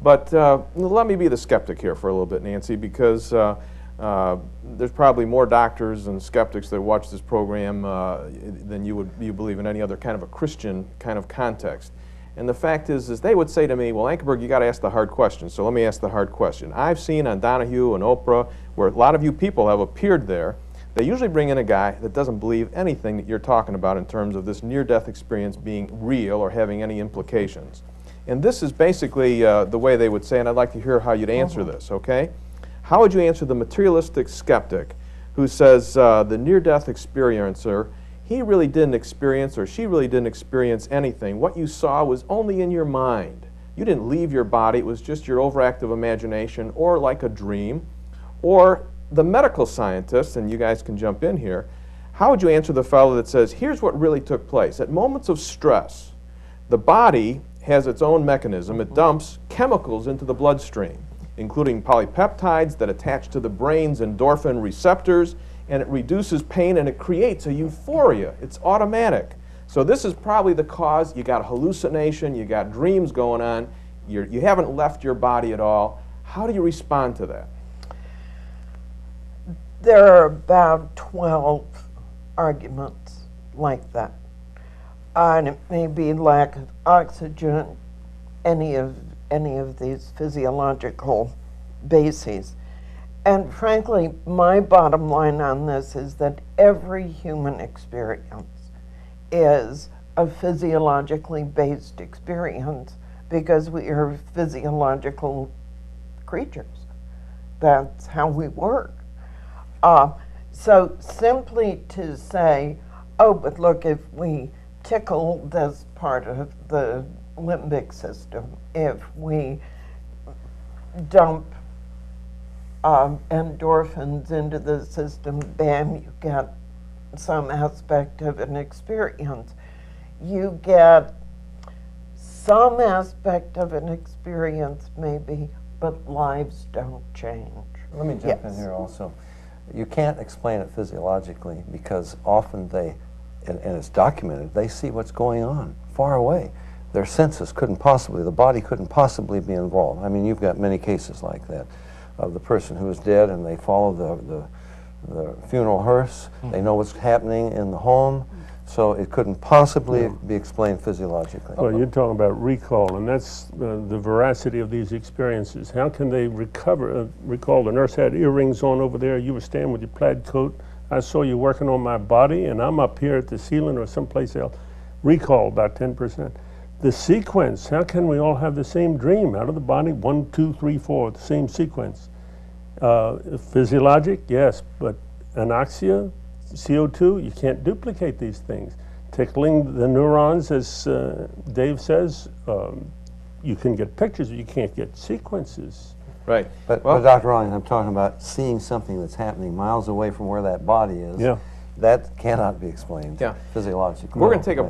But let me be the skeptic here for a little bit, Nancy, because there's probably more doctors and skeptics that watch this program than you believe in any other kind of a Christian kind of context. And the fact is they would say to me, well, Ankerberg, you got to ask the hard question. So let me ask the hard question. I've seen on Donahue and Oprah, where a lot of you people have appeared there, they usually bring in a guy that doesn't believe anything that you're talking about in terms of this near-death experience being real or having any implications. And this is basically the way they would say, and I'd like to hear how you'd answer this, okay? How would you answer the materialistic skeptic who says the near-death experiencer, he really didn't experience or she really didn't experience anything. What you saw was only in your mind. You didn't leave your body. It was just your overactive imagination or like a dream. Or the medical scientist, and you guys can jump in here, how would you answer the fellow that says, here's what really took place. At moments of stress, the body has its own mechanism. It dumps chemicals into the bloodstream, including polypeptides that attach to the brain's endorphin receptors, and it reduces pain and it creates a euphoria. It's automatic. So this is probably the cause. You got hallucination, you got dreams going on, you haven't left your body at all. How do you respond to that? There are about 12 arguments like that. And it may be lack of oxygen, any of these physiological bases. And frankly, my bottom line on this is that every human experience is a physiologically based experience because we are physiological creatures. That's how we work. So simply to say, oh, but look, if we tickle this part of the limbic system, if we dump endorphins into the system, bam, you get some aspect of an experience. You get some aspect of an experience maybe, but lives don't change. Let me jump in here also. You can't explain it physiologically because often they, and it's documented, they see what's going on far away. Their senses couldn't possibly, the body couldn't possibly be involved. I mean, you've got many cases like that of the person who is dead and they follow the funeral hearse. They know what's happening in the home, so it couldn't possibly be explained physiologically. Well, you're talking about recall, and that's the veracity of these experiences. How can they recall the nurse had earrings on over there, you were standing with your plaid coat, I saw you working on my body, and I'm up here at the ceiling or someplace else. Recall about 10%. The sequence, how can we all have the same dream out of the body? 1, 2, 3, 4, the same sequence. Physiologic, yes, but anoxia, CO2, you can't duplicate these things. Tickling the neurons, as Dave says, you can get pictures, but you can't get sequences. Right. But Dr. Rawlings, I'm talking about seeing something that's happening miles away from where that body is. Yeah. That cannot be explained physiologically. We're going to take a